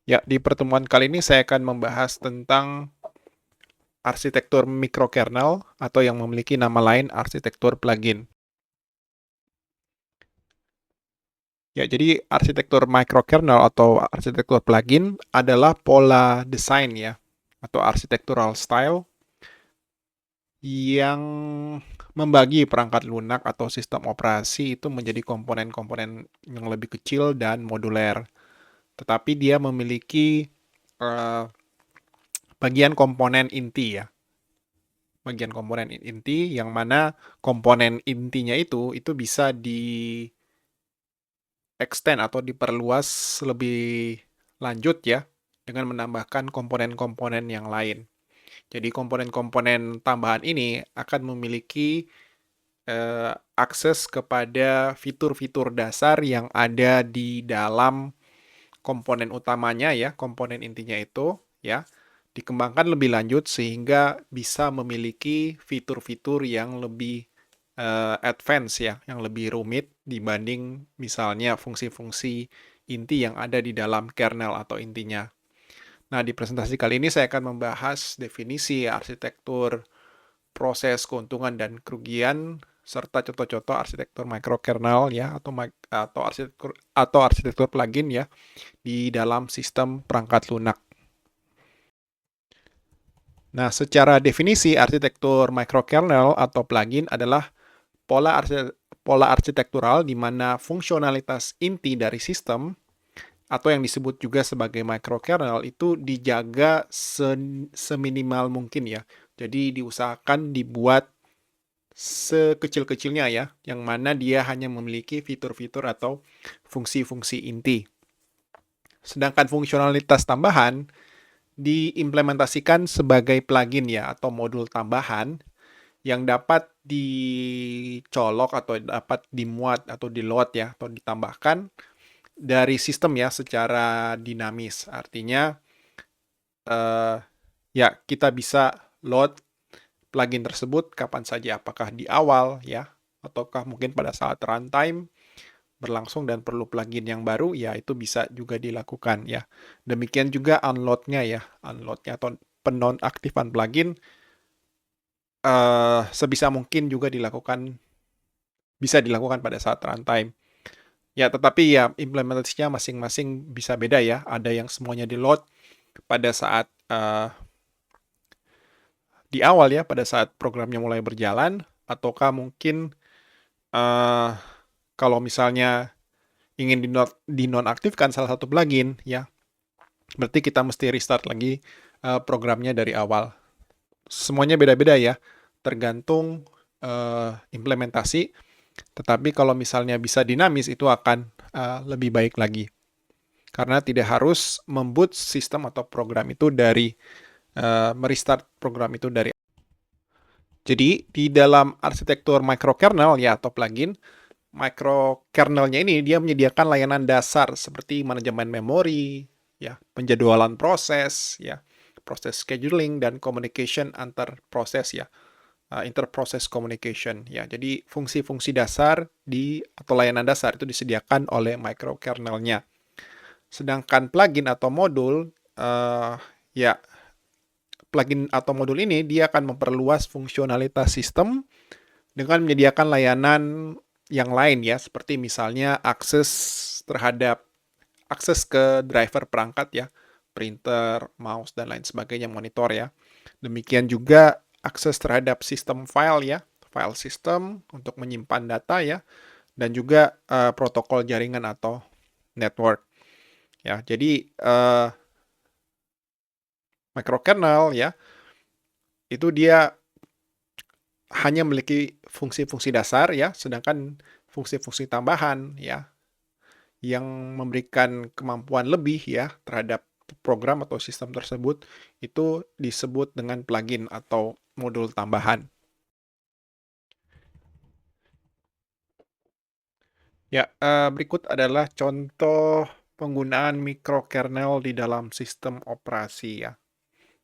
Ya, di pertemuan kali ini saya akan membahas tentang arsitektur mikrokernel atau yang memiliki nama lain arsitektur plugin. Ya, jadi arsitektur mikrokernel atau arsitektur plugin adalah pola desain ya, atau architectural style yang membagi perangkat lunak atau sistem operasi itu menjadi komponen-komponen yang lebih kecil dan moduler. Tetapi dia memiliki eh, bagian komponen inti ya, bagian komponen inti yang mana komponen intinya itu bisa di extend atau diperluas lebih lanjut ya dengan menambahkan komponen-komponen yang lain. Jadi komponen-komponen tambahan ini akan memiliki akses kepada fitur-fitur dasar yang ada di dalam komponen utamanya ya, komponen intinya itu ya, dikembangkan lebih lanjut sehingga bisa memiliki fitur-fitur yang lebih advance ya, yang lebih rumit dibanding misalnya fungsi-fungsi inti yang ada di dalam kernel atau intinya. Nah, di presentasi kali ini saya akan membahas definisi arsitektur proses keuntungan dan kerugian serta contoh-contoh arsitektur microkernel ya atau arsitektur plugin ya di dalam sistem perangkat lunak. Nah, secara definisi arsitektur microkernel atau plugin adalah pola pola arsitektural di mana fungsionalitas inti dari sistem atau yang disebut juga sebagai microkernel itu dijaga seminimal mungkin ya. Jadi diusahakan dibuat sekecil-kecilnya ya, yang mana dia hanya memiliki fitur-fitur atau fungsi-fungsi inti. Sedangkan fungsionalitas tambahan diimplementasikan sebagai plugin ya atau modul tambahan yang dapat dicolok atau dapat dimuat atau di-load ya atau ditambahkan dari sistem ya secara dinamis. Artinya eh, ya kita bisa load plugin tersebut kapan saja, apakah di awal ya ataukah mungkin pada saat runtime berlangsung dan perlu plugin yang baru, ya itu bisa juga dilakukan ya. Demikian juga unload-nya ya, unload-nya atau penonaktifan plugin sebisa mungkin juga bisa dilakukan pada saat runtime. Ya, tetapi ya implementasinya masing-masing bisa beda ya. Ada yang semuanya di load pada saat di awal ya, pada saat programnya mulai berjalan, ataukah mungkin uh, kalau misalnya ingin dinonaktifkan salah satu plugin ya, berarti kita mesti restart lagi programnya dari awal. Semuanya beda-beda ya, tergantung implementasi. Tetapi kalau misalnya bisa dinamis, itu akan lebih baik lagi. Karena tidak harus memboot sistem atau program itu dari merestart program itu dari. Jadi di dalam arsitektur microkernel ya atau plugin, microkernelnya ini dia menyediakan layanan dasar seperti manajemen memori, ya, penjadwalan proses, ya, proses scheduling dan communication antar proses ya, interprocess communication ya. Jadi fungsi-fungsi dasar atau layanan dasar itu disediakan oleh microkernelnya. Sedangkan plugin atau modul ya plugin atau modul ini dia akan memperluas fungsionalitas sistem dengan menyediakan layanan yang lain ya, seperti misalnya akses ke driver perangkat ya, printer, mouse, dan lain sebagainya, monitor ya. Demikian juga akses terhadap sistem file ya, file system untuk menyimpan data ya, dan juga protokol jaringan atau network. Ya, jadi microkernel ya, itu dia hanya memiliki fungsi-fungsi dasar ya, sedangkan fungsi-fungsi tambahan ya yang memberikan kemampuan lebih ya terhadap program atau sistem tersebut itu disebut dengan plugin atau modul tambahan. Ya, berikut adalah contoh penggunaan mikrokernel di dalam sistem operasi ya.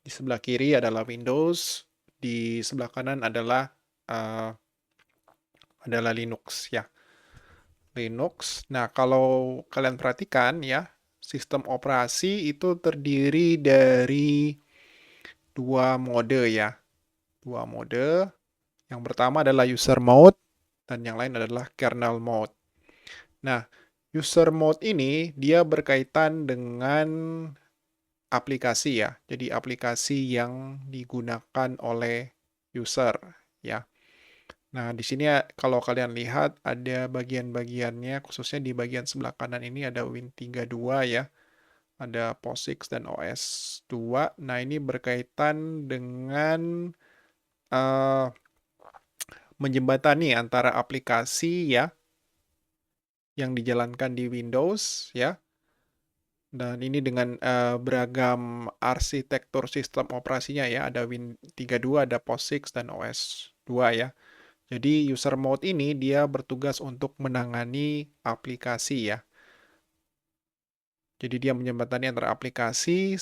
Di sebelah kiri adalah Windows, di sebelah kanan uh, Linux ya. Linux. Nah, kalau kalian perhatikan ya, sistem operasi itu terdiri dari dua mode ya. Dua mode. Yang pertama adalah user mode dan yang lain adalah kernel mode. Nah, user mode ini dia berkaitan dengan aplikasi ya. Jadi aplikasi yang digunakan oleh user ya. Nah, di sini kalau kalian lihat ada bagian-bagiannya, khususnya di bagian sebelah kanan ini ada Win32 ya. Ada POSIX dan OS2. Nah, ini berkaitan dengan uh, menjembatani antara aplikasi ya yang dijalankan di Windows ya. Dan ini dengan beragam arsitektur sistem operasinya ya, ada Win32, ada POSIX dan OS2 ya. Jadi user mode ini dia bertugas untuk menangani aplikasi ya. Jadi dia menjembatani antara aplikasi,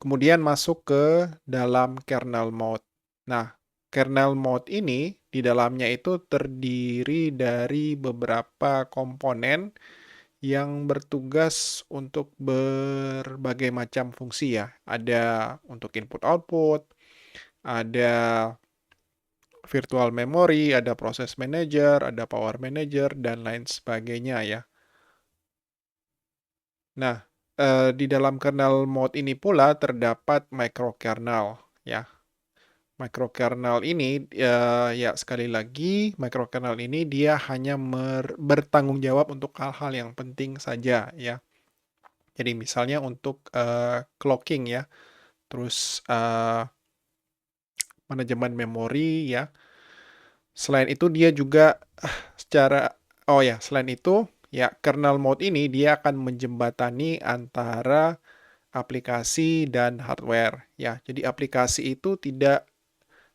kemudian masuk ke dalam kernel mode. Nah, kernel mode ini di dalamnya itu terdiri dari beberapa komponen yang bertugas untuk berbagai macam fungsi ya. Ada untuk input output, ada virtual memory, ada proses manager, ada power manager, dan lain sebagainya ya. Nah, di dalam kernel mode ini pula terdapat microkernel ya. Microkernel ini ya sekali lagi microkernel ini dia hanya bertanggung jawab untuk hal-hal yang penting saja ya. Jadi misalnya untuk clocking ya, terus manajemen memori ya. Selain itu dia juga selain itu ya kernel mode ini dia akan menjembatani antara aplikasi dan hardware ya. Jadi aplikasi itu tidak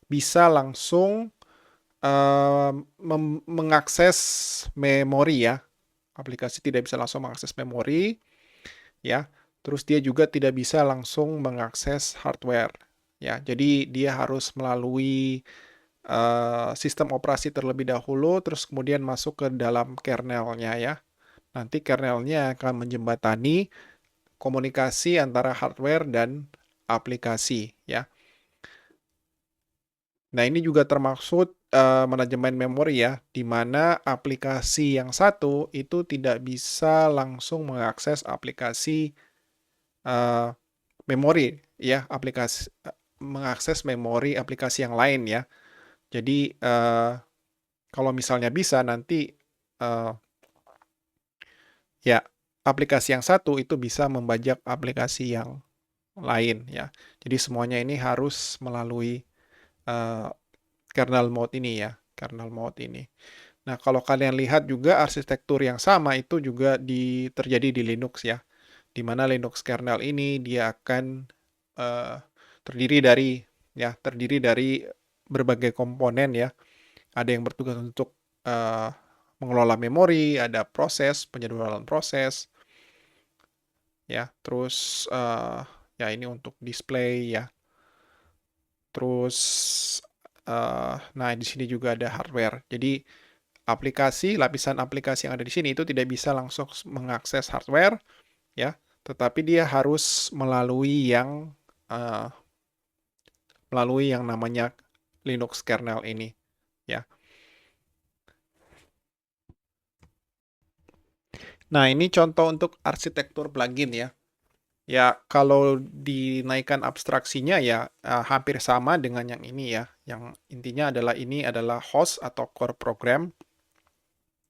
bisa langsung mengakses memori ya. Aplikasi tidak bisa langsung mengakses memori ya. Terus dia juga tidak bisa langsung mengakses hardware ya. Jadi dia harus melalui sistem operasi terlebih dahulu, terus kemudian masuk ke dalam kernelnya ya. Nanti kernelnya akan menjembatani komunikasi antara hardware dan aplikasi ya. Nah, ini juga termaksud manajemen memori ya, di mana aplikasi yang satu itu tidak bisa langsung mengakses aplikasi memori ya, mengakses memori aplikasi yang lain ya. Jadi kalau misalnya bisa nanti ya aplikasi yang satu itu bisa membajak aplikasi yang lain ya. Jadi semuanya ini harus melalui kernel mode ini ya, kernel mode ini. Nah, kalau kalian lihat juga arsitektur yang sama itu juga terjadi di Linux ya, di mana Linux kernel ini dia akan terdiri dari berbagai komponen ya. Ada yang bertugas untuk mengelola memori, ada proses, penjadwalan proses, ya, terus ya ini untuk display ya. Terus nah di sini juga ada hardware. Jadi lapisan aplikasi yang ada di sini itu tidak bisa langsung mengakses hardware ya, tetapi dia harus melalui yang namanya Linux kernel ini ya. Nah, ini contoh untuk arsitektur plugin ya. Ya, kalau dinaikkan abstraksinya ya hampir sama dengan yang ini ya. Yang intinya adalah ini adalah host atau core program.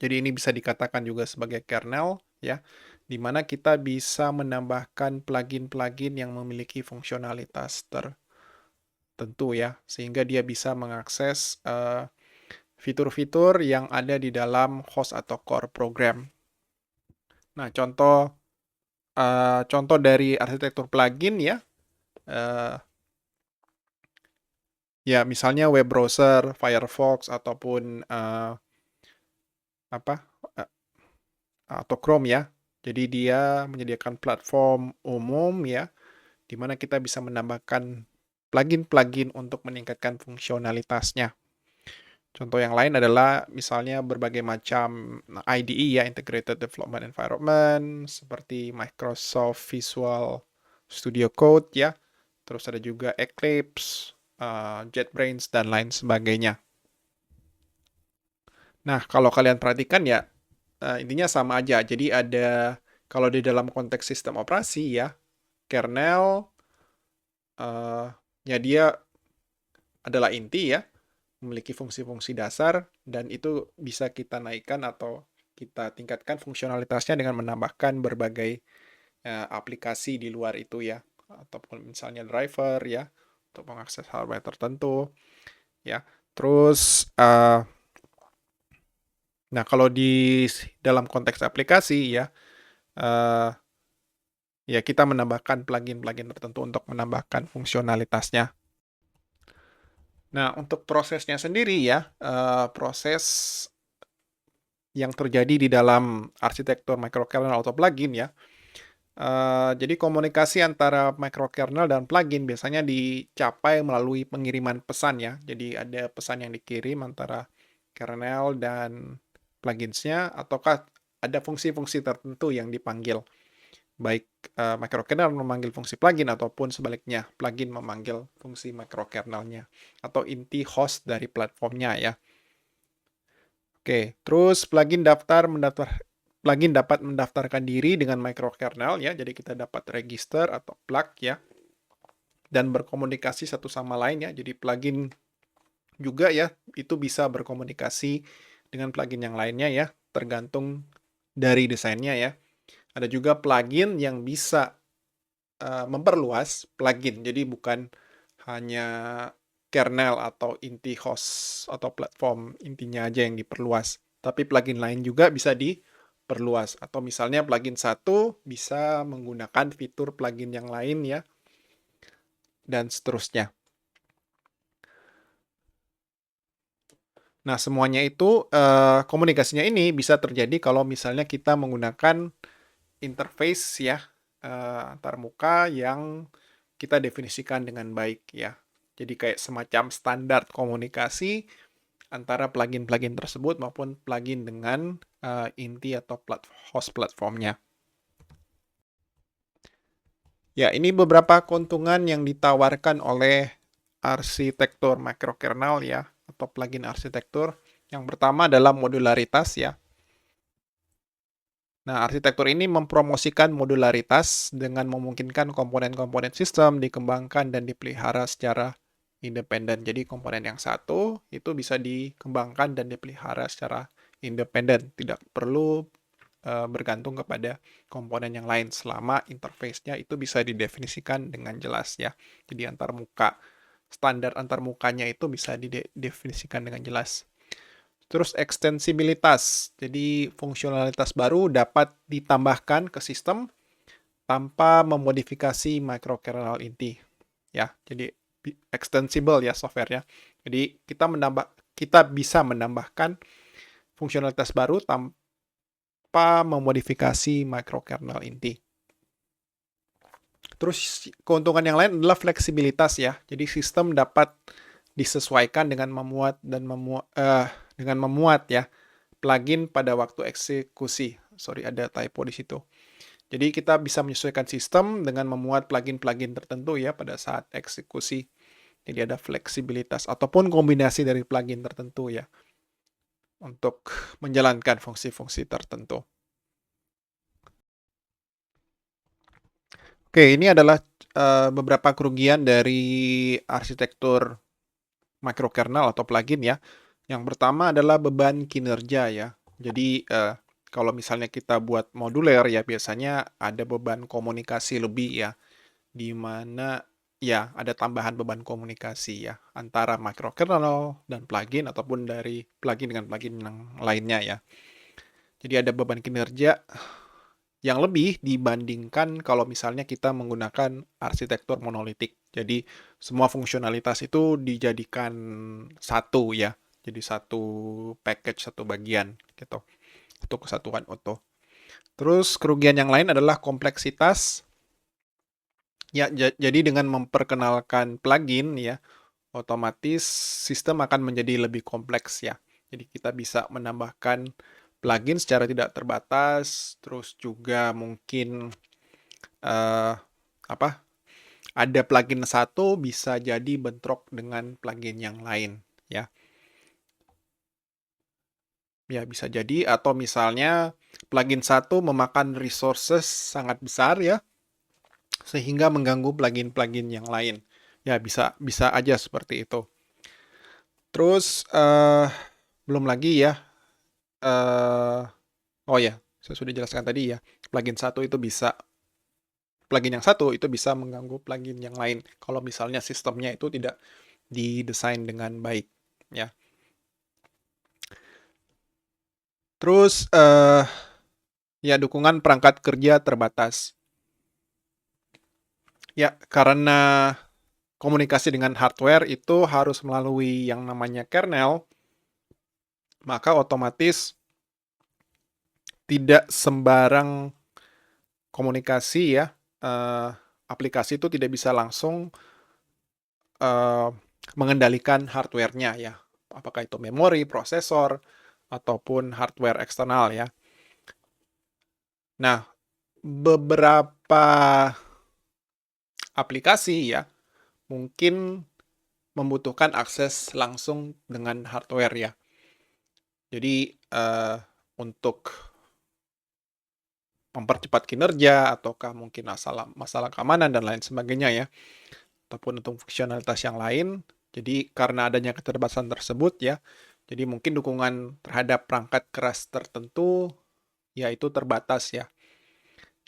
Jadi ini bisa dikatakan juga sebagai kernel ya, di mana kita bisa menambahkan plugin-plugin yang memiliki fungsionalitas tertentu ya, sehingga dia bisa mengakses fitur-fitur yang ada di dalam host atau core program. Nah, contoh dari arsitektur plugin ya, ya misalnya web browser, Firefox ataupun atau Chrome ya. Jadi dia menyediakan platform umum ya, di mana kita bisa menambahkan plugin-plugin untuk meningkatkan fungsionalitasnya. Contoh yang lain adalah misalnya berbagai macam IDE ya, Integrated Development Environment, seperti Microsoft Visual Studio Code ya. Terus ada juga Eclipse, JetBrains, dan lain sebagainya. Nah, kalau kalian perhatikan ya, intinya sama aja. Jadi ada, kalau di dalam konteks sistem operasi ya, kernel, ya dia adalah inti ya, memiliki fungsi-fungsi dasar, dan itu bisa kita naikkan atau kita tingkatkan fungsionalitasnya dengan menambahkan berbagai aplikasi di luar itu ya, ataupun misalnya driver ya, untuk mengakses hardware tertentu ya. Terus, nah kalau di dalam konteks aplikasi ya, ya kita menambahkan plugin-plugin tertentu untuk menambahkan fungsionalitasnya. Nah, untuk prosesnya sendiri ya, proses yang terjadi di dalam arsitektur microkernel atau plugin ya. Jadi komunikasi antara microkernel dan plugin biasanya dicapai melalui pengiriman pesan ya. Jadi ada pesan yang dikirim antara kernel dan pluginsnya, ataukah ada fungsi-fungsi tertentu yang dipanggil. Baik microkernel memanggil fungsi plugin ataupun sebaliknya, plugin memanggil fungsi microkernelnya atau inti host dari platformnya ya. Oke, terus plugin dapat mendaftarkan diri dengan microkernel ya. Jadi kita dapat register atau plug ya. Dan berkomunikasi satu sama lain ya. Jadi plugin juga ya, itu bisa berkomunikasi dengan plugin yang lainnya ya, tergantung dari desainnya ya. Ada juga plugin yang bisa memperluas plugin. Jadi bukan hanya kernel atau inti host atau platform intinya aja yang diperluas, tapi plugin lain juga bisa diperluas. Atau misalnya plugin satu bisa menggunakan fitur plugin yang lain ya, dan seterusnya. Nah, semuanya itu komunikasinya ini bisa terjadi kalau misalnya kita menggunakan interface ya, antarmuka yang kita definisikan dengan baik ya. Jadi kayak semacam standar komunikasi antara plugin-plugin tersebut maupun plugin dengan inti atau host platformnya. Ya, ini beberapa keuntungan yang ditawarkan oleh arsitektur microkernel ya, atau plugin arsitektur. Yang pertama adalah modularitas ya. Nah, arsitektur ini mempromosikan modularitas dengan memungkinkan komponen-komponen sistem dikembangkan dan dipelihara secara independen. Jadi komponen yang satu itu bisa dikembangkan dan dipelihara secara independen, tidak perlu bergantung kepada komponen yang lain selama interface-nya itu bisa didefinisikan dengan jelas ya. Jadi standar antarmukanya itu bisa didefinisikan dengan jelas. Terus ekstensibilitas, jadi fungsionalitas baru dapat ditambahkan ke sistem tanpa memodifikasi microkernel inti. Ya, jadi extensible ya softwarenya. Jadi kita bisa menambahkan fungsionalitas baru tanpa memodifikasi microkernel inti. Terus keuntungan yang lain adalah fleksibilitas ya. Jadi sistem dapat disesuaikan dengan memuat ya plugin pada waktu eksekusi. Sorry, ada typo di situ. Jadi kita bisa menyesuaikan sistem dengan memuat plugin-plugin tertentu ya pada saat eksekusi. Jadi ada fleksibilitas ataupun kombinasi dari plugin tertentu ya untuk menjalankan fungsi-fungsi tertentu. Oke, ini adalah beberapa kerugian dari arsitektur microkernel atau plugin ya. Yang pertama adalah beban kinerja ya. Jadi kalau misalnya kita buat moduler ya biasanya ada beban komunikasi lebih ya, di mana ya ada tambahan beban komunikasi ya antara microkernel dan plugin ataupun dari plugin dengan plugin yang lainnya ya. Jadi ada beban kinerja yang lebih dibandingkan kalau misalnya kita menggunakan arsitektur monolitik. Jadi semua fungsionalitas itu dijadikan satu ya. Jadi satu package, satu bagian gitu. Itu kesatuan utuh. Terus kerugian yang lain adalah kompleksitas. Ya, jadi dengan memperkenalkan plugin ya otomatis sistem akan menjadi lebih kompleks ya. Jadi kita bisa menambahkan plugin secara tidak terbatas, terus juga mungkin eh, apa? Ada plugin satu bisa jadi bentrok dengan plugin yang lain ya. Ya bisa jadi, atau misalnya plugin satu memakan resources sangat besar ya, sehingga mengganggu plugin-plugin yang lain. Ya bisa bisa aja seperti itu. Terus belum lagi ya. eh oh ya, saya sudah jelaskan tadi ya. Plugin yang satu itu bisa mengganggu plugin yang lain kalau misalnya sistemnya itu tidak didesain dengan baik ya. Terus ya dukungan perangkat kerja terbatas. Ya, karena komunikasi dengan hardware itu harus melalui yang namanya kernel, maka otomatis tidak sembarang komunikasi ya, aplikasi itu tidak bisa langsung eh, mengendalikan hardware-nya ya. Apakah itu memori, prosesor, ataupun hardware eksternal ya. Nah, beberapa aplikasi ya mungkin membutuhkan akses langsung dengan hardware ya. Jadi untuk mempercepat kinerja ataukah mungkin masalah keamanan dan lain sebagainya ya, ataupun untuk fungsionalitas yang lain. Jadi karena adanya keterbatasan tersebut ya, jadi mungkin dukungan terhadap perangkat keras tertentu ya itu terbatas ya.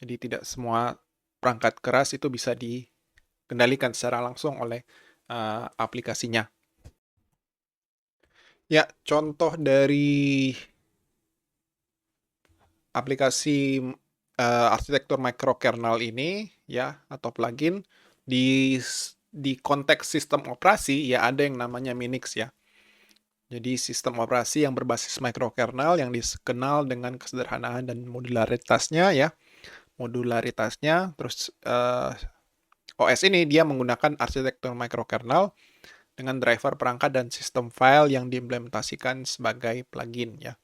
Jadi tidak semua perangkat keras itu bisa dikendalikan secara langsung oleh aplikasinya. Ya, contoh dari aplikasi arsitektur microkernel ini ya atau plugin di di konteks sistem operasi ya ada yang namanya Minix ya. Jadi sistem operasi yang berbasis microkernel yang dikenal dengan kesederhanaan dan modularitasnya ya. Modularitasnya terus OS ini dia menggunakan arsitektur microkernel dengan driver perangkat dan sistem file yang diimplementasikan sebagai plugin ya.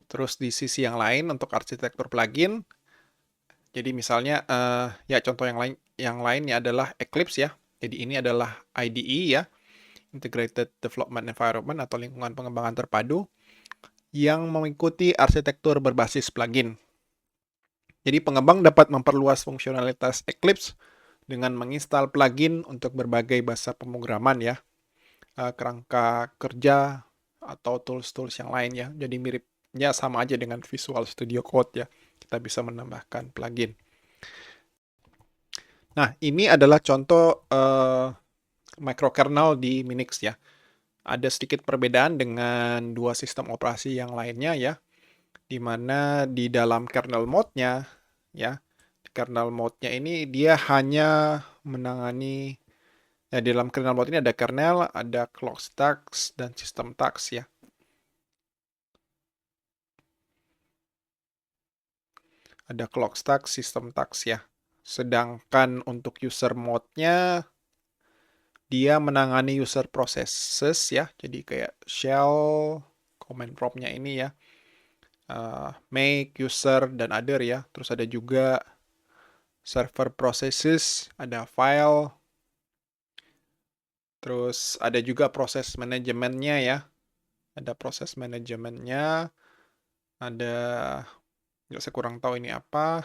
Terus di sisi yang lain untuk arsitektur plugin, jadi misalnya ya contoh yang lainnya adalah Eclipse ya. Jadi ini adalah IDE ya, Integrated Development Environment atau lingkungan pengembangan terpadu yang mengikuti arsitektur berbasis plugin. Jadi pengembang dapat memperluas fungsionalitas Eclipse dengan menginstal plugin untuk berbagai bahasa pemrograman ya, kerangka kerja atau tools-tools yang lain ya. Jadi miripnya sama aja dengan Visual Studio Code ya. Kita bisa menambahkan plugin. Nah, ini adalah contoh microkernel di Minix ya. Ada sedikit perbedaan dengan dua sistem operasi yang lainnya ya, di mana di dalam kernel mode-nya ya, kernel mode-nya ini dia hanya menangani ya di dalam kernel mode ini ada kernel, ada clock stacks dan system task ya. Ada clock stack, system task ya. Sedangkan untuk user mode-nya dia menangani user processes ya. Jadi kayak shell, command prompt-nya ini ya. Make, user, dan other ya. Terus ada juga server processes, ada file, terus ada juga proses manajemennya ya. Ada proses manajemennya, ada, nggak saya kurang tahu ini apa.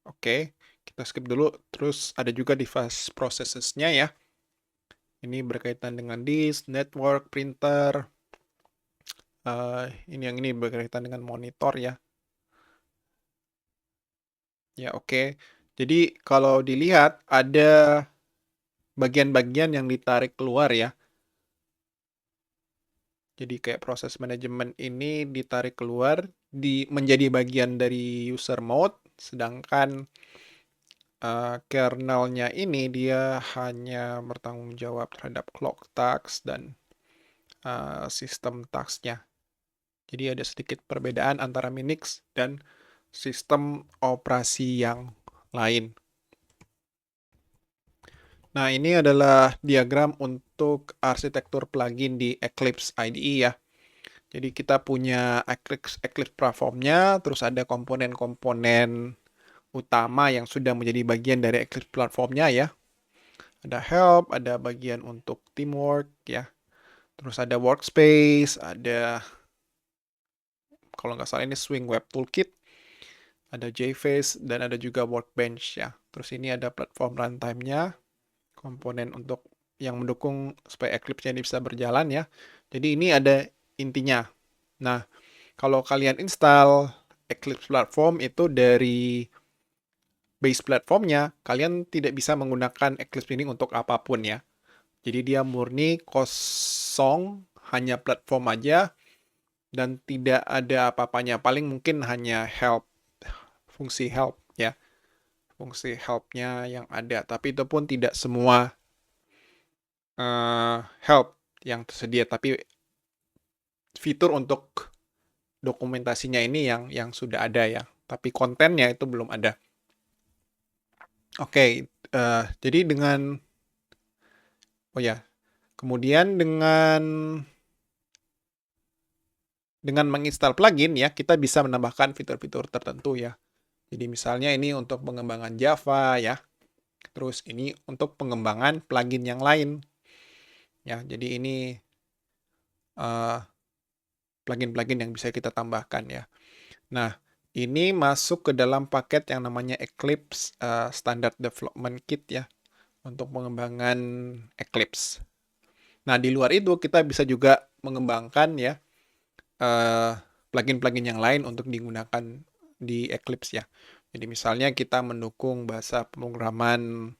Oke, kita skip dulu. Terus ada juga device processes-nya ya. Ini berkaitan dengan disk, network, printer. Ini berkaitan dengan monitor ya. Ya, oke. Jadi kalau dilihat ada bagian-bagian yang ditarik keluar ya. Jadi kayak proses manajemen ini ditarik keluar menjadi bagian dari user mode, sedangkan kernelnya ini dia hanya bertanggung jawab terhadap clock task dan sistem tasknya. Jadi ada sedikit perbedaan antara Minix dan sistem operasi yang lain. Nah, ini adalah diagram untuk arsitektur plugin di Eclipse IDE ya. Jadi kita punya Eclipse platformnya, terus ada komponen-komponen utama yang sudah menjadi bagian dari Eclipse platformnya ya. Ada help, ada bagian untuk teamwork ya. Terus ada workspace, ada kalau nggak salah ini Swing Web Toolkit, ada JFace, dan ada juga Workbench ya. Terus ini ada platform runtime-nya, komponen untuk yang mendukung supaya Eclipse-nya ini bisa berjalan ya. Jadi ini ada intinya. Nah, kalau kalian install Eclipse platform itu dari base platformnya, kalian tidak bisa menggunakan Eclipse ini untuk apapun ya. Jadi dia murni kosong, hanya platform aja, dan tidak ada apa-apanya. Paling mungkin hanya help, fungsi help ya. Fungsi help-nya yang ada. Tapi itu pun tidak semua help yang tersedia. Tapi fitur untuk dokumentasinya ini yang sudah ada ya. Tapi kontennya itu belum ada. Oke, jadi oh ya, kemudian dengan menginstal plugin ya, kita bisa menambahkan fitur-fitur tertentu ya. Jadi misalnya ini untuk pengembangan Java ya, terus ini untuk pengembangan plugin yang lain ya. Jadi ini plugin-plugin yang bisa kita tambahkan ya. Nah, ini masuk ke dalam paket yang namanya Eclipse Standard Development Kit ya, untuk pengembangan Eclipse. Nah, di luar itu kita bisa juga mengembangkan ya plugin-plugin yang lain untuk digunakan di Eclipse ya. Jadi misalnya kita mendukung bahasa pemrograman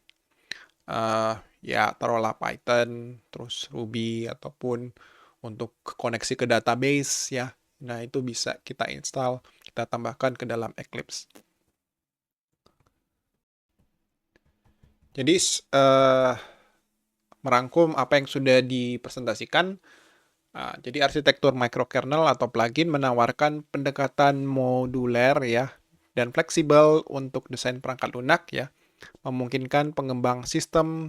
ya taruhlah Python, terus Ruby ataupun untuk koneksi ke database ya. Nah, itu bisa kita install, kita tambahkan ke dalam Eclipse. Jadi merangkum apa yang sudah dipresentasikan. Jadi arsitektur microkernel atau plugin menawarkan pendekatan moduler ya dan fleksibel untuk desain perangkat lunak ya, memungkinkan pengembangan sistem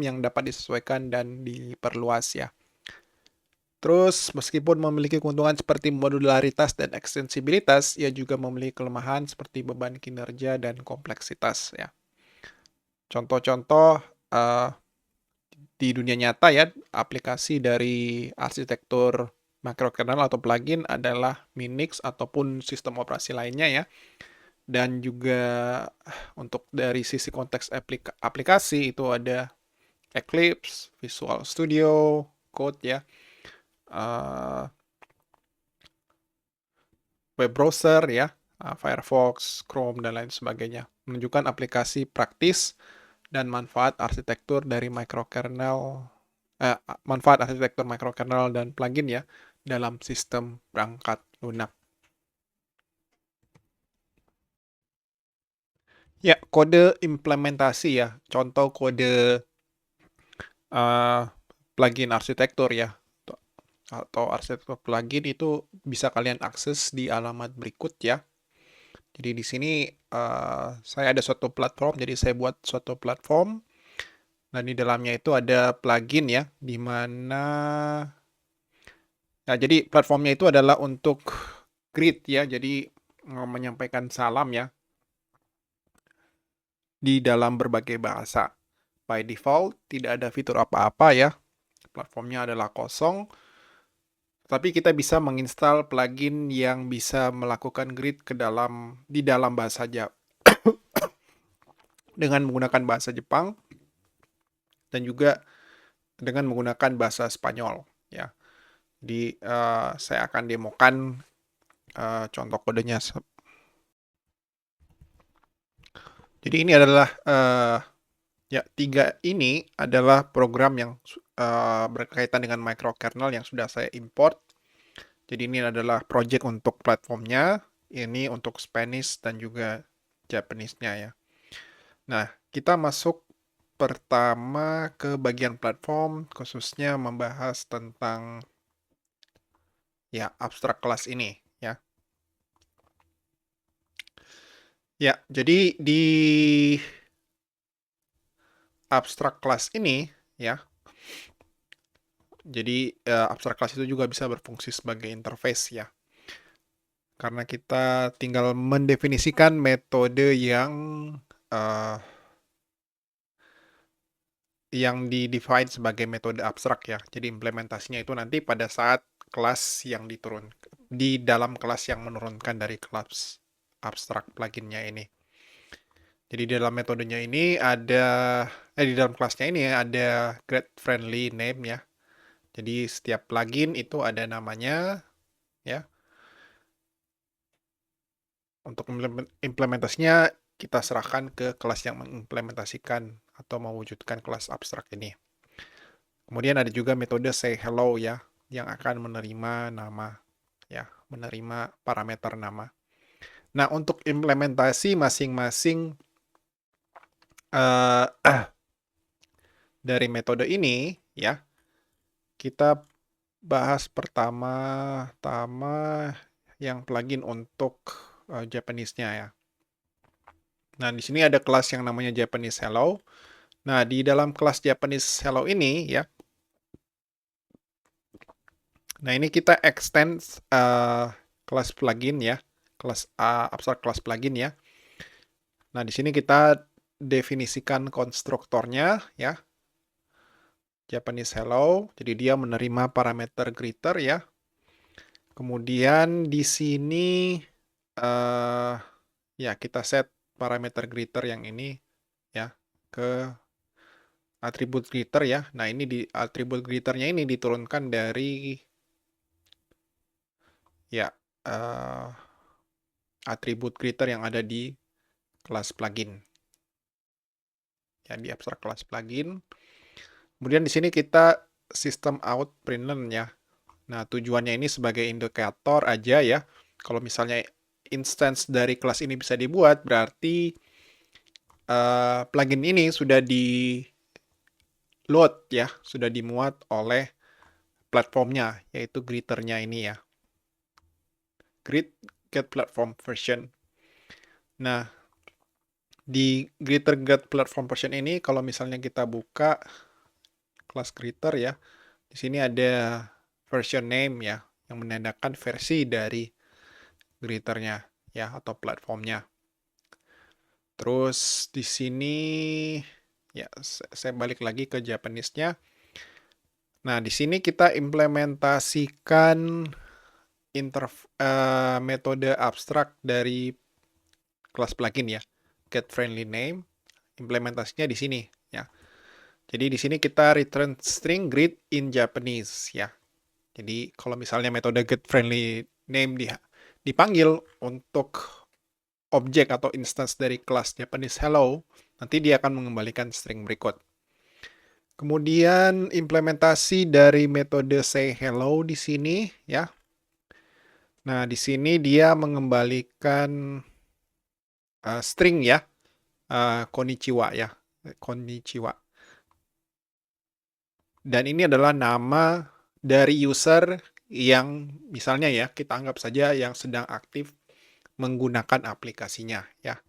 yang dapat disesuaikan dan diperluas ya. Terus meskipun memiliki keuntungan seperti modularitas dan ekstensibilitas, ia juga memiliki kelemahan seperti beban kinerja dan kompleksitas ya. Contoh-contoh di dunia nyata ya, aplikasi dari arsitektur microkernel atau plugin adalah Minix ataupun sistem operasi lainnya ya. Dan juga untuk dari sisi konteks aplikasi itu ada Eclipse, Visual Studio, Code ya, web browser ya, Firefox, Chrome, dan lain sebagainya. Menunjukkan aplikasi praktis dan manfaat arsitektur microkernel dan plugin ya dalam sistem perangkat lunak. Ya, kode implementasi ya, contoh kode plugin arsitektur ya, atau arsitektur plugin itu bisa kalian akses di alamat berikut ya. Jadi di sini saya ada suatu platform, jadi saya buat suatu platform dan di dalamnya itu ada plugin ya, di mana ya jadi platformnya itu adalah untuk greet ya, jadi menyampaikan salam ya di dalam berbagai bahasa. By default tidak ada fitur apa-apa ya, platformnya adalah kosong. Tapi kita bisa menginstal plugin yang bisa melakukan grid di dalam bahasa Java dengan menggunakan bahasa Jepang dan juga dengan menggunakan bahasa Spanyol ya. Jadi saya akan demokan contoh kodenya. Jadi ini adalah ya, 3 ini adalah program yang berkaitan dengan microkernel yang sudah saya import. Jadi ini adalah project untuk platformnya, ini untuk Spanish dan juga Japanese-nya ya. Nah, kita masuk pertama ke bagian platform, khususnya membahas tentang ya abstrak kelas ini ya. Ya, jadi abstract class ini ya. Jadi abstract class itu juga bisa berfungsi sebagai interface ya. Karena kita tinggal mendefinisikan metode yang di-define sebagai metode abstrak ya. Jadi implementasinya itu nanti pada saat kelas yang di dalam kelas yang menurunkan dari kelas abstrak pluginnya ini. Jadi di dalam metodenya ini di dalam kelasnya ini ada grade friendly name ya. Jadi setiap plugin itu ada namanya ya. Untuk implementasinya kita serahkan ke kelas yang mengimplementasikan atau mewujudkan kelas abstrak ini. Kemudian ada juga metode say hello ya, yang akan menerima nama ya, menerima parameter nama. Nah, untuk implementasi masing-masing dari metode ini ya, kita bahas pertama-tama yang plugin untuk Japanese-nya ya. Nah, di sini ada kelas yang namanya Japanese Hello. Nah, di dalam kelas Japanese Hello ini ya, nah ini kita extend kelas plugin ya, kelas abstract class plugin ya. Nah, di sini kita definisikan konstruktornya ya, Japanese Hello. Jadi dia menerima parameter greeter ya. Kemudian di sini ya kita set parameter greeter yang ini ya ke atribut greeter ya. Nah, ini di atribut greeternya ini diturunkan dari ya atribut greeter yang ada di kelas plugin. Ya, di abstract class plugin. Kemudian di sini kita system out println ya. Nah, tujuannya ini sebagai indikator aja ya. Kalau misalnya instance dari kelas ini bisa dibuat, berarti plugin ini sudah di load ya, sudah dimuat oleh platformnya, yaitu greeternya ini ya. Get platform version. Nah, di greeter get platform version ini, kalau misalnya kita buka kelas greeter ya, di sini ada version name ya, yang menandakan versi dari greeternya ya, atau platformnya. Terus di sini ya saya balik lagi ke Japanese-nya. Nah, di sini kita implementasikan metode abstrak dari kelas plugin ya, get friendly name. Implementasinya di sini ya. Jadi di sini kita return string greet in Japanese ya. Jadi kalau misalnya metode get friendly name dipanggil untuk objek atau instance dari kelas Japanese hello, nanti dia akan mengembalikan string berikut. Kemudian implementasi dari metode say hello di sini ya. Nah, di sini dia mengembalikan string ya, konnichiwa ya, konnichiwa. Dan ini adalah nama dari user yang misalnya ya, kita anggap saja yang sedang aktif menggunakan aplikasinya ya.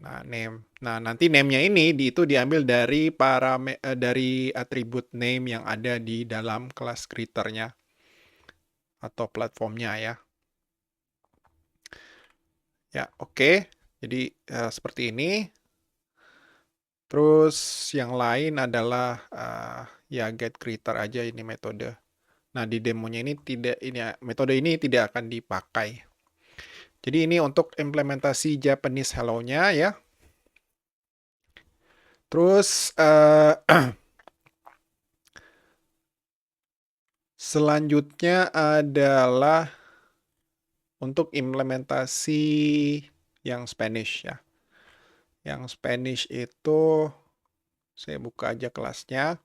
Nah, name. Nah, nanti name-nya ini itu diambil dari dari atribut name yang ada di dalam kelas greeter-nya atau platformnya ya. Ya, oke. Jadi seperti ini. Terus yang lain adalah ya get greeter aja ini metode. Nah, di demonya ini metode ini tidak akan dipakai. Jadi ini untuk implementasi Japanese hello-nya ya. Terus selanjutnya adalah untuk implementasi yang Spanish ya. Yang Spanish itu saya buka aja kelasnya.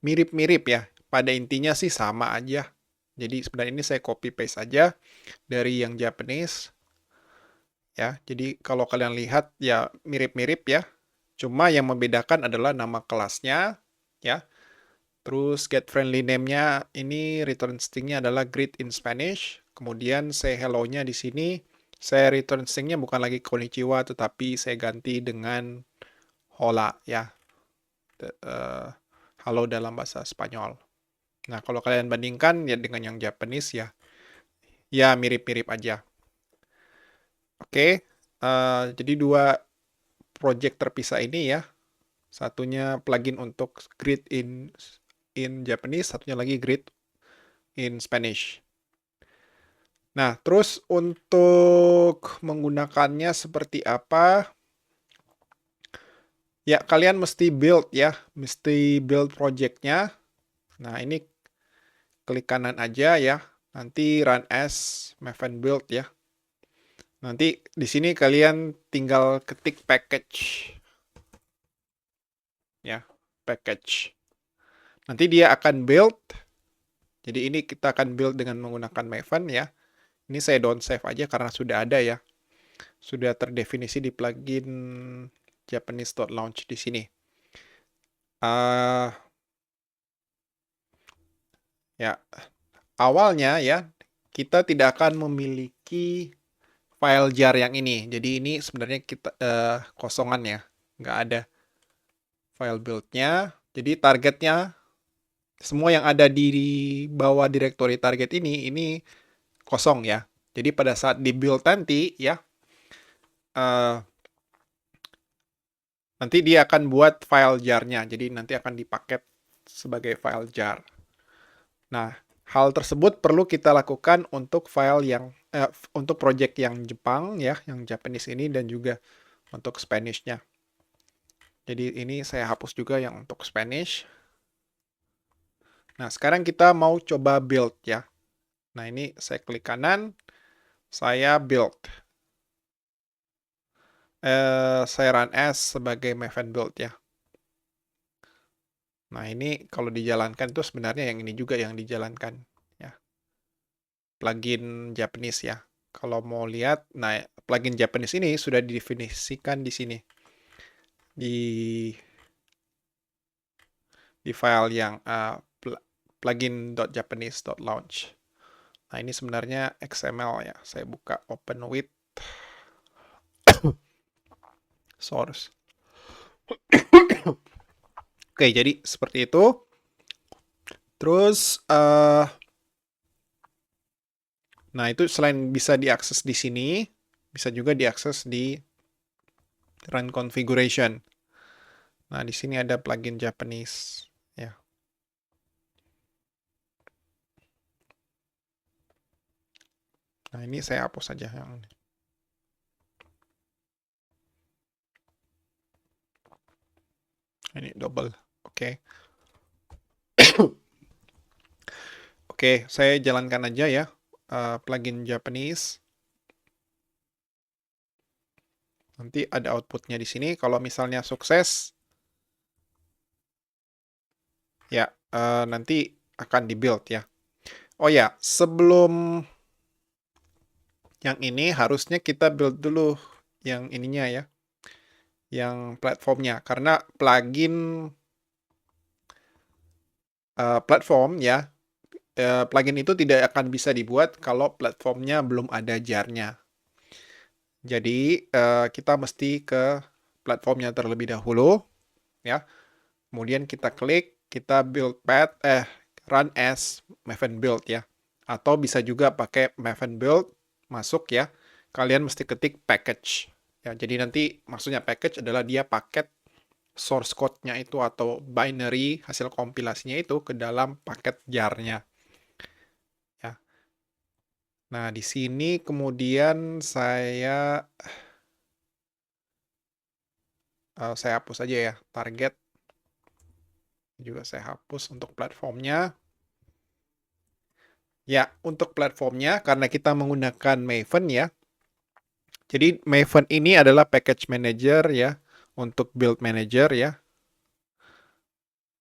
Mirip-mirip ya. Pada intinya sih sama aja. Jadi sebenarnya ini saya copy paste aja dari yang Japanese. Ya, jadi kalau kalian lihat ya mirip-mirip ya. Cuma yang membedakan adalah nama kelasnya ya. Terus get friendly name-nya ini return string-nya adalah greet in Spanish. Kemudian say hello-nya di sini saya return string-nya bukan lagi konnichiwa tetapi saya ganti dengan hola ya. halo dalam bahasa Spanyol. Nah, kalau kalian bandingkan ya dengan yang Japanese ya mirip-mirip aja. Oke, jadi dua project terpisah ini ya. Satunya plugin untuk Grid in Japanese, satunya lagi Grid in Spanish. Nah, terus untuk menggunakannya seperti apa? Ya, kalian mesti build ya, mesti build projectnya. Nah, ini klik kanan aja ya. Nanti run as Maven build ya. Nanti di sini kalian tinggal ketik package. Ya, package. Nanti dia akan build. Jadi ini kita akan build dengan menggunakan Maven ya. Ini saya don't save aja karena sudah ada ya. Sudah terdefinisi di plugin Japanese.launch di sini. Ya, awalnya ya kita tidak akan memiliki file jar yang ini. Jadi ini sebenarnya kita kosongan ya, nggak ada file build-nya. Jadi targetnya semua yang ada di bawah directory target ini kosong ya. Jadi pada saat di build nanti ya, nanti dia akan buat file jar-nya. Jadi nanti akan dipaket sebagai file jar. Nah, hal tersebut perlu kita lakukan untuk file yang untuk project yang Jepang ya, yang Japanese ini dan juga untuk Spanish-nya. Jadi ini saya hapus juga yang untuk Spanish. Nah, sekarang kita mau coba build ya. Nah, ini saya klik kanan, saya build. Saya run as sebagai Maven build ya. Nah, ini kalau dijalankan itu sebenarnya yang ini juga yang dijalankan ya. Plugin Japanese ya. Kalau mau lihat, nah plugin Japanese ini sudah didefinisikan di sini. Di file yang plugin.japanese.launch. Nah, ini sebenarnya XML ya. Saya buka open with source. Oke, jadi seperti itu. Terus, nah itu selain bisa diakses di sini, bisa juga diakses di run configuration. Nah, di sini ada plugin Japanese ya. Nah, ini saya hapus saja yang ini. Ini double. Oke. Oke, saya jalankan aja ya plugin Japanese. Nanti ada outputnya di sini. Kalau misalnya sukses, ya nanti akan di-build ya. Oh ya, sebelum yang ini harusnya kita build dulu yang ininya ya. Yang platformnya. Karena plugin platform ya, plugin itu tidak akan bisa dibuat kalau platformnya belum ada jar-nya. Jadi kita mesti ke platformnya terlebih dahulu ya. Kemudian kita klik, kita build path, run as Maven build ya. Atau bisa juga pakai Maven build masuk ya. Kalian mesti ketik package. Ya, jadi nanti maksudnya package adalah dia paket source code-nya itu atau binary hasil kompilasinya itu ke dalam paket jar-nya. Ya. Nah, di sini kemudian saya hapus aja ya target. Juga saya hapus untuk platformnya. Ya, untuk platformnya karena kita menggunakan Maven ya. Jadi Maven ini adalah package manager ya untuk build manager ya.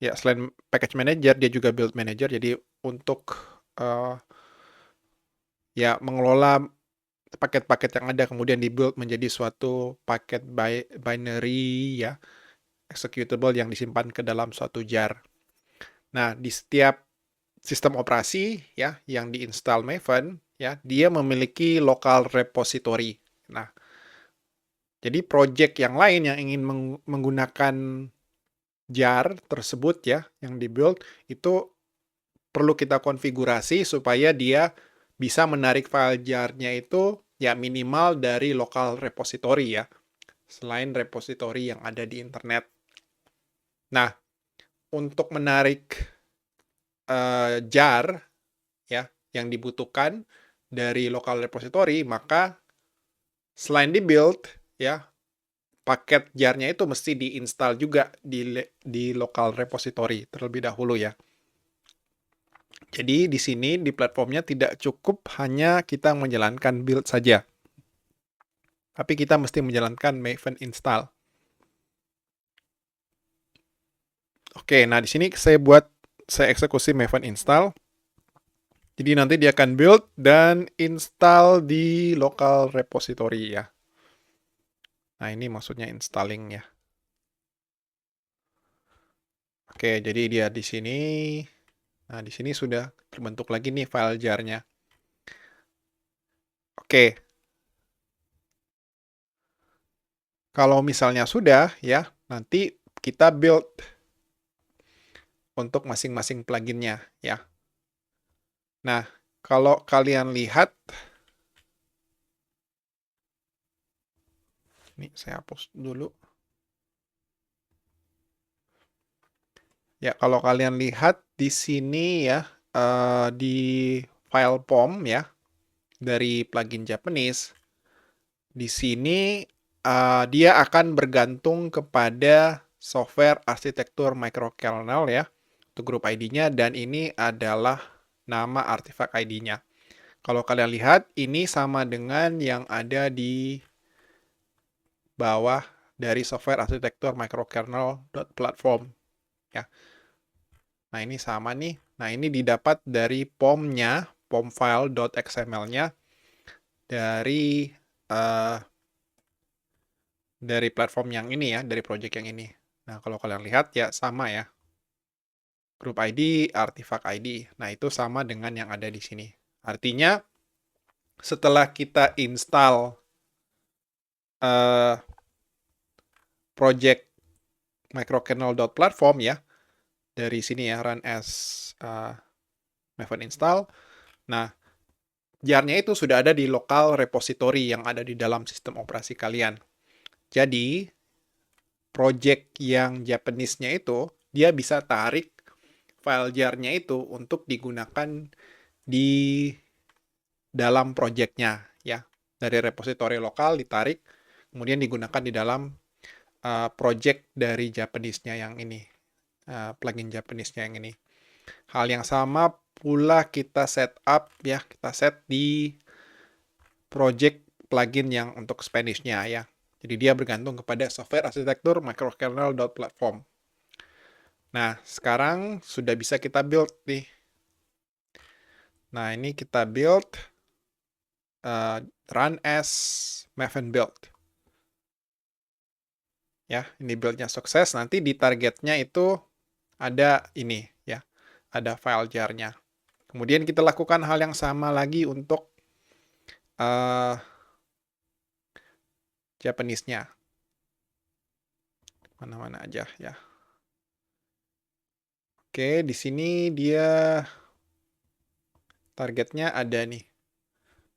Ya, selain package manager dia juga build manager. Jadi untuk ya mengelola paket-paket yang ada kemudian dibuild menjadi suatu paket binary ya executable yang disimpan ke dalam suatu jar. Nah, di setiap sistem operasi ya yang diinstal Maven ya, dia memiliki local repository. Nah, jadi project yang lain yang ingin menggunakan jar tersebut ya, yang di-build, itu perlu kita konfigurasi supaya dia bisa menarik file jar-nya itu ya minimal dari lokal repository ya, selain repository yang ada di internet. Nah, untuk menarik jar ya yang dibutuhkan dari lokal repository, maka selain di-build ya, paket jar-nya itu mesti diinstal juga di lokal repository terlebih dahulu ya. Jadi di sini di platformnya tidak cukup hanya kita menjalankan build saja, tapi kita mesti menjalankan Maven install. Oke, nah di sini saya eksekusi Maven install. Jadi nanti dia akan build dan install di local repository ya. Nah ini maksudnya installing ya. Oke, jadi dia di sini. Nah di sini sudah terbentuk lagi nih file jar-nya. Oke, kalau misalnya sudah ya, nanti kita build untuk masing-masing pluginnya ya. Nah, kalau kalian lihat, ini saya hapus dulu. Ya, kalau kalian lihat di sini ya, di file POM ya, dari plugin Japanese, di sini dia akan bergantung kepada software arsitektur microkernel ya, untuk grup ID-nya, dan ini adalah nama artifak ID-nya. Kalau kalian lihat, ini sama dengan yang ada di bawah dari software arsitektur microkernel.platform ya. Nah, ini sama nih. Nah, ini didapat dari POM-nya, POM file.xml-nya dari dari platform yang ini ya, dari project yang ini. Nah, kalau kalian lihat ya sama ya. Group ID, artifak ID. Nah, itu sama dengan yang ada di sini. Artinya, setelah kita install project microkernel.platform ya, dari sini ya, run as Maven install. Nah, jar-nya itu sudah ada di lokal repository yang ada di dalam sistem operasi kalian. Jadi, project yang Japanese-nya itu, dia bisa tarik file jar-nya itu untuk digunakan di dalam project-nya ya. Dari repository lokal ditarik, kemudian digunakan di dalam project dari Japanese-nya yang ini. Plugin Japanese-nya yang ini. Hal yang sama pula kita setup ya, kita set di project plugin yang untuk Spanish-nya ya. Jadi dia bergantung kepada software arsitektur microkernel.platform. Nah, sekarang sudah bisa kita build nih. Nah, ini kita build run as Maven build. Ya, ini build-nya sukses. Nanti di targetnya itu ada ini ya, ada file jar-nya. Kemudian kita lakukan hal yang sama lagi untuk Japanese-nya. Mana-mana aja ya. Oke, di sini dia targetnya ada nih.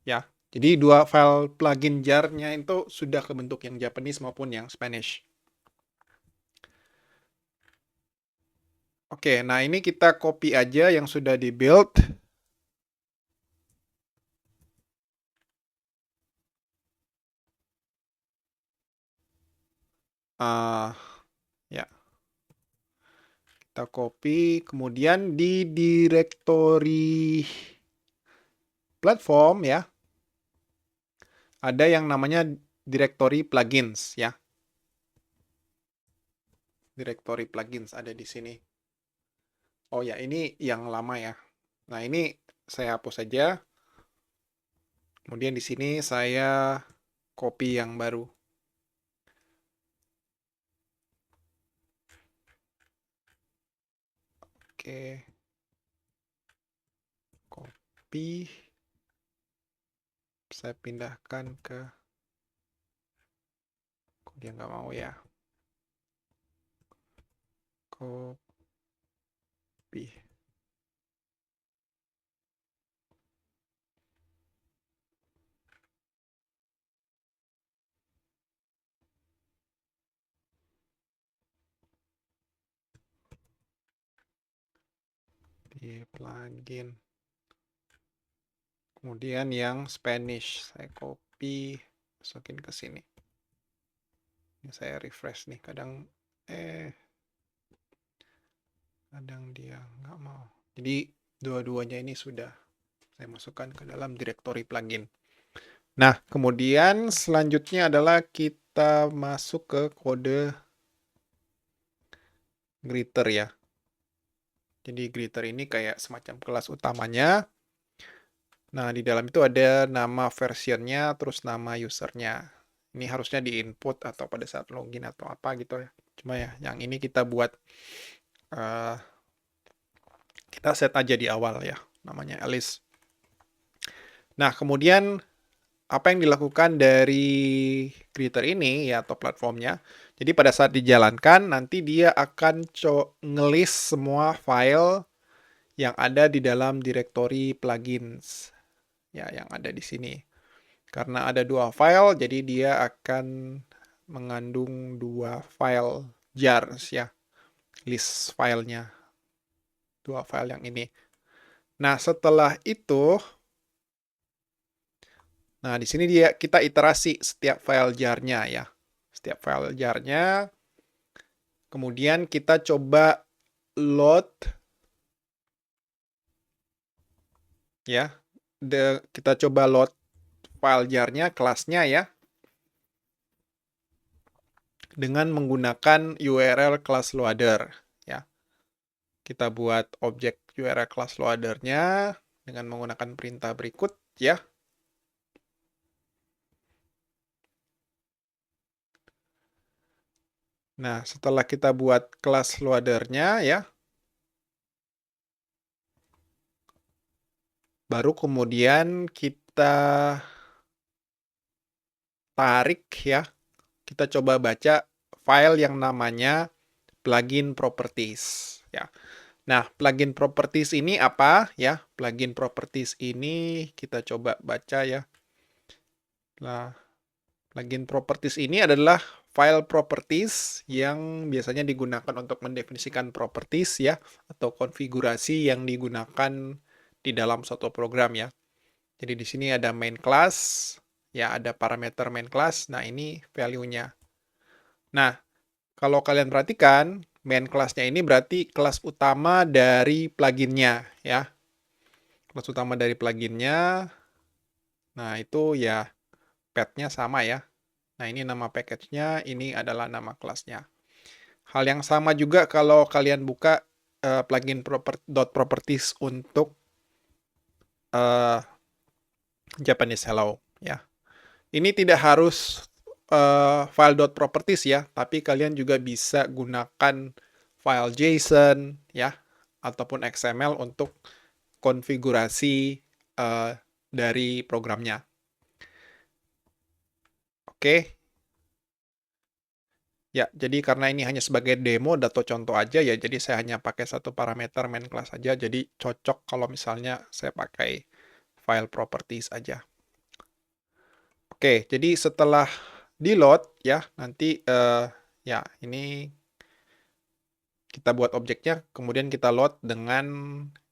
Ya, jadi dua file plugin jar-nya itu sudah kebentuk yang Japanese maupun yang Spanish. Oke, nah ini kita copy aja yang sudah di-build. Ya, kita copy, kemudian di directory platform ya, ada yang namanya directory plugins ya. Directory plugins ada di sini. Oh ya, ini yang lama ya. Nah, ini saya hapus saja. Kemudian di sini saya copy yang baru. Oke. Copy. Saya pindahkan ke... Kok dia nggak mau ya? copy. Di plugin. Kemudian yang Spanish saya copy, masukin ke sini. Ini saya refresh nih, kadang dia nggak mau. Jadi dua-duanya ini sudah saya masukkan ke dalam directory plugin. Nah, kemudian selanjutnya adalah kita masuk ke kode greeter ya. Jadi greeter ini kayak semacam kelas utamanya. Nah, di dalam itu ada nama versionnya, terus nama usernya. Ini harusnya di input atau pada saat login atau apa gitu ya. Cuma ya, yang ini kita buat, kita set aja di awal ya, namanya Alice. Nah, kemudian apa yang dilakukan dari greeter ini ya atau platformnya. Jadi pada saat dijalankan nanti dia akan ngelist semua file yang ada di dalam directory plugins ya yang ada di sini. Karena ada dua file jadi dia akan mengandung dua file jars ya. List filenya. Dua file yang ini. Nah, setelah itu nah, di sini kita iterasi setiap file jar-nya ya. Setiap file jar-nya. Kemudian kita coba load ya. Kita coba load file jar-nya, kelasnya ya. Dengan menggunakan URL class loader ya. Kita buat objek URL class loader-nya dengan menggunakan perintah berikut ya. Nah, setelah kita buat class loader-nya ya, baru kemudian kita tarik ya. Kita coba baca file yang namanya plugin properties ya. Nah, plugin properties ini apa ya? Plugin properties ini kita coba baca ya. Nah, plugin properties ini adalah file properties yang biasanya digunakan untuk mendefinisikan properties ya atau konfigurasi yang digunakan di dalam suatu program ya. Jadi di sini ada main class, ya ada parameter main class. Nah, ini value-nya. Nah, kalau kalian perhatikan, main class-nya ini berarti kelas utama dari pluginnya ya. Kelas utama dari pluginnya. Nah, itu ya path-nya sama ya. Nah, ini nama package-nya, ini adalah nama kelasnya. Hal yang sama juga kalau kalian buka plugin .properties untuk Japanese Hello ya. Ini tidak harus file.properties ya, tapi kalian juga bisa gunakan file JSON ya ataupun XML untuk konfigurasi dari programnya. Oke. Ya, jadi karena ini hanya sebagai demo atau contoh aja ya, jadi saya hanya pakai satu parameter main class aja, jadi cocok kalau misalnya saya pakai file properties aja. Oke, jadi setelah di load ya, nanti ya ini kita buat objeknya, kemudian kita load dengan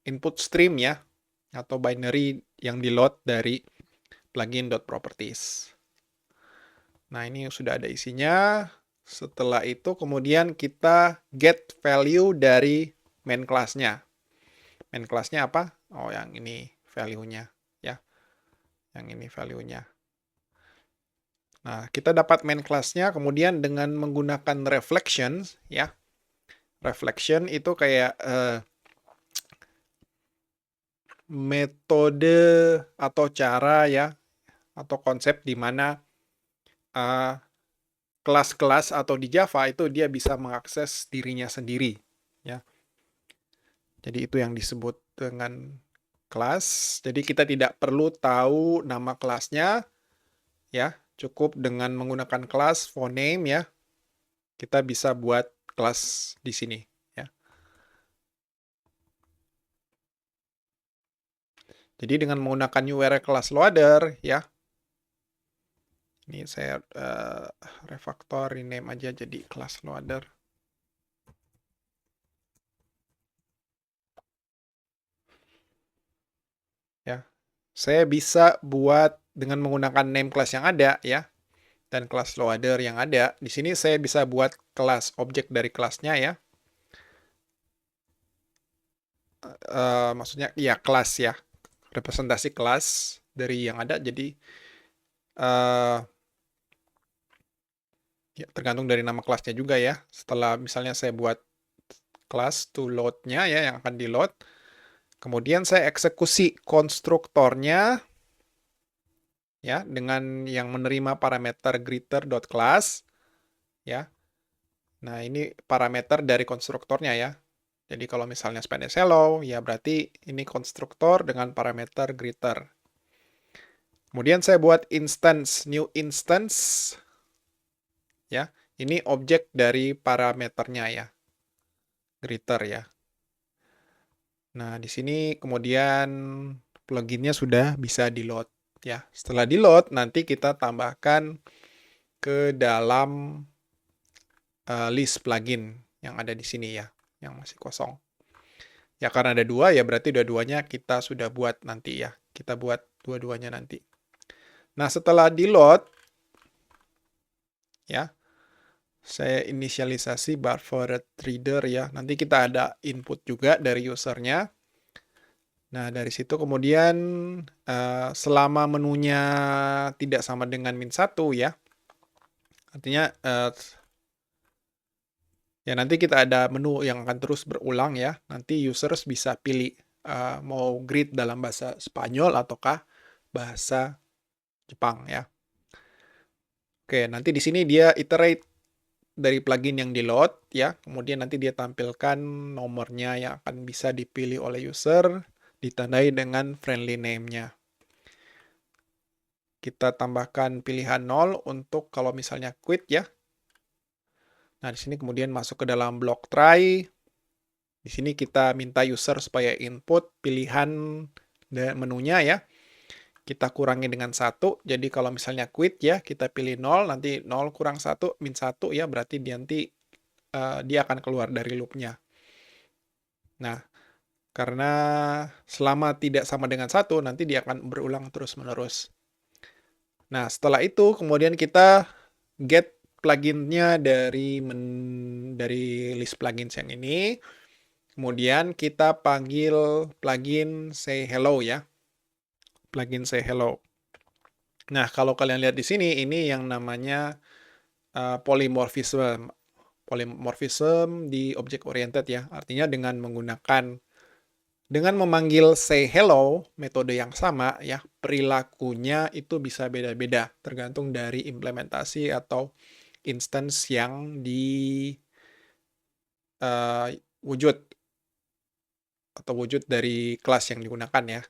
input stream ya, atau binary yang di load dari plugin.properties. Nah, ini sudah ada isinya. Setelah itu kemudian kita get value dari main class-nya. Main class-nya apa? Oh, yang ini value-nya ya. Yang ini value-nya. Nah, kita dapat main class-nya kemudian dengan menggunakan reflection ya. Reflection itu kayak metode atau cara ya atau konsep di mana kelas-kelas atau di Java itu dia bisa mengakses dirinya sendiri ya. Jadi itu yang disebut dengan kelas. Jadi kita tidak perlu tahu nama kelasnya ya, cukup dengan menggunakan kelas phoname ya. Kita bisa buat kelas di sini ya. Jadi dengan menggunakan URL class loader ya. Ini saya refactor rename aja jadi class loader. Ya. Saya bisa buat dengan menggunakan name class yang ada ya dan class loader yang ada. Di sini saya bisa buat kelas objek dari kelasnya ya. Maksudnya ya kelas ya. Representasi kelas dari yang ada. Jadi ya, tergantung dari nama kelasnya juga ya. Setelah misalnya saya buat kelas to load-nya ya yang akan di load. Kemudian saya eksekusi konstruktornya ya dengan yang menerima parameter greeter.class ya. Nah, ini parameter dari konstruktornya ya. Jadi kalau misalnya Spanish hello, ya berarti ini konstruktor dengan parameter greeter. Kemudian saya buat instance, new instance ya. Ini objek dari parameternya ya. Greeter ya. Nah, di sini kemudian pluginnya sudah bisa di-load ya. Setelah di-load, nanti kita tambahkan ke dalam list plugin yang ada di sini ya, yang masih kosong. Ya karena ada dua, ya berarti dua-duanya kita sudah buat nanti ya. Kita buat dua-duanya nanti. Nah, setelah di-load, ya, saya inisialisasi Buffered Reader ya. Nanti kita ada input juga dari usernya. Nah, dari situ kemudian selama menunya tidak sama dengan -1 ya. Artinya ya nanti kita ada menu yang akan terus berulang ya. Nanti users bisa pilih mau greet dalam bahasa Spanyol ataukah bahasa Jepang ya. Oke, nanti di sini dia iterate dari plugin yang di-load ya. Kemudian nanti dia tampilkan nomornya yang akan bisa dipilih oleh user, ditandai dengan friendly name-nya. Kita tambahkan pilihan 0 untuk kalau misalnya quit ya. Nah, di sini kemudian masuk ke dalam blok try. Di sini kita minta user supaya input pilihan menunya ya. Kita kurangi dengan 1. Jadi kalau misalnya quit ya, kita pilih 0, nanti 0 kurang 1, min 1 ya, berarti nanti dia akan keluar dari loop-nya. Nah, karena selama tidak sama dengan 1, nanti dia akan berulang terus-menerus. Nah, setelah itu kemudian kita get plugin-nya dari list plugins yang ini. Kemudian kita panggil plugin say hello ya. Plugin say hello. Nah, kalau kalian lihat di sini, ini yang namanya polymorphism. Polymorphism di object oriented ya. Artinya dengan memanggil say hello, metode yang sama ya, perilakunya itu bisa beda-beda tergantung dari implementasi atau instance yang wujud atau wujud dari kelas yang digunakan ya.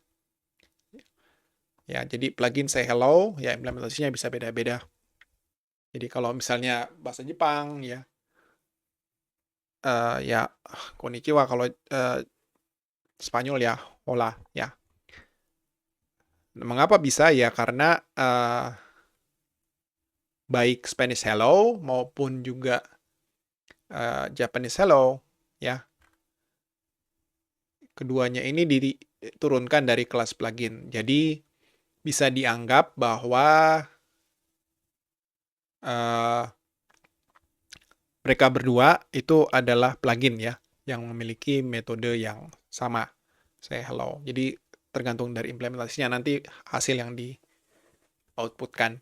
Ya, jadi plugin say hello ya implementasinya bisa beda-beda. Jadi kalau misalnya bahasa Jepang ya ya konnichiwa, kalau Spanyol ya hola ya. Mengapa bisa ya? Karena baik Spanish hello maupun juga Japanese hello ya, keduanya ini diturunkan dari kelas plugin. Jadi bisa dianggap bahwa mereka berdua itu adalah plugin ya, yang memiliki metode yang sama, say hello. Jadi tergantung dari implementasinya nanti hasil yang di outputkan.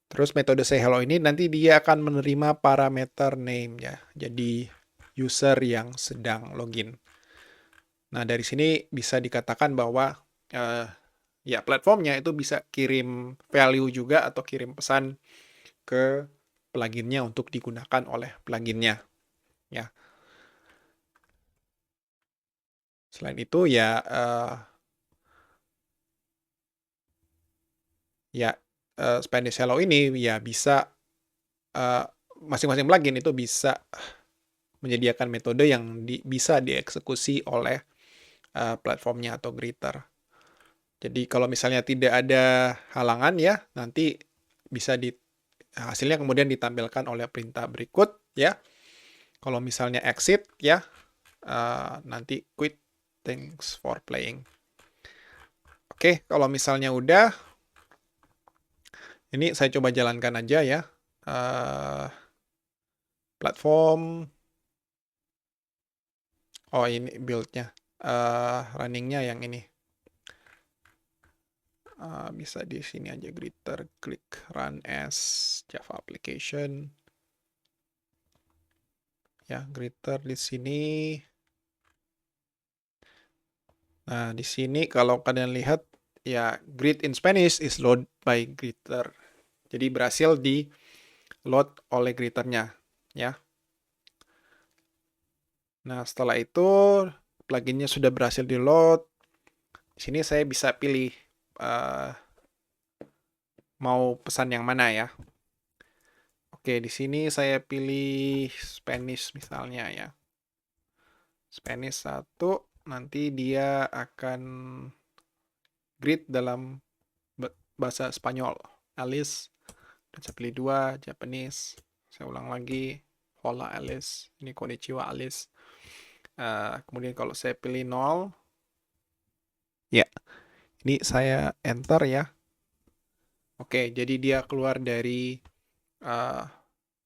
Terus metode say hello ini nanti dia akan menerima parameter name ya. Jadi user yang sedang login. Nah, dari sini bisa dikatakan bahwa ya platformnya itu bisa kirim value juga atau kirim pesan ke pluginnya untuk digunakan oleh pluginnya ya. Selain itu ya Spanish Hello ini ya bisa masing-masing plugin itu bisa menyediakan metode yang bisa dieksekusi oleh platformnya atau greeter. Jadi kalau misalnya tidak ada halangan ya, nanti bisa hasilnya kemudian ditampilkan oleh perintah berikut ya. Kalau misalnya exit ya, nanti quit. Thanks for playing. Oke, kalau misalnya udah, ini saya coba jalankan aja ya. Platform. Oh, ini build-nya. Running-nya yang ini. Bisa di sini aja, Greeter, klik run as Java application. Ya, Greeter di sini. Nah, di sini kalau kalian lihat, ya, greet in Spanish is load by Greeter. Jadi berhasil di load oleh Greeter-nya, ya. Nah, setelah itu pluginnya sudah berhasil di load. Di sini saya bisa pilih mau pesan yang mana ya. Oke, di sini saya pilih Spanish misalnya ya. Spanish 1, nanti dia akan greet dalam bahasa Spanyol. Alice, dan saya pilih 2, Japanese. Saya ulang lagi, hola Alice, ini konnichiwa Alice. Kemudian kalau saya pilih 0, ya, ini saya enter ya. Oke, jadi dia keluar dari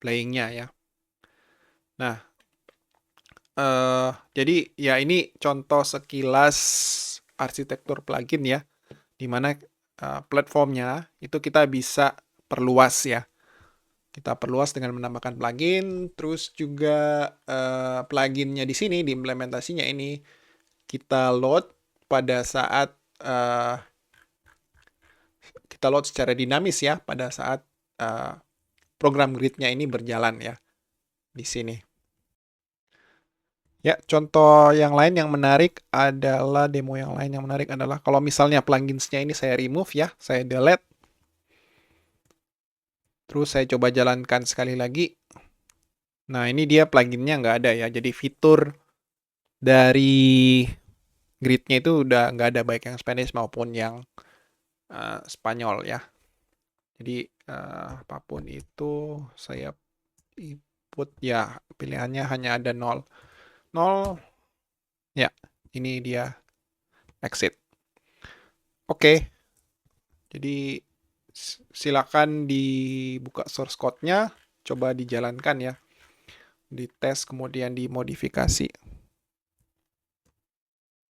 playing-nya ya. Nah, jadi ya ini contoh sekilas arsitektur plugin ya, di mana platformnya itu kita bisa perluas ya. Kita perluas dengan menambahkan plugin, terus juga pluginnya di sini, di implementasinya ini, kita load pada saat kita load secara dinamis ya, pada saat program grid-nya ini berjalan ya, di sini. Ya, contoh yang lain yang menarik adalah, demo yang lain yang menarik adalah, kalau misalnya plugins-nya ini saya remove ya, saya delete, terus saya coba jalankan sekali lagi. Nah, ini dia pluginnya nggak ada ya, jadi fitur dari grid-nya itu udah nggak ada, baik yang Spanish maupun yang Spanyol ya. Jadi apapun itu saya input ya, pilihannya hanya ada 0. 0, ya, ini dia exit. Oke, jadi silakan dibuka source code-nya, coba dijalankan ya, dites kemudian dimodifikasi.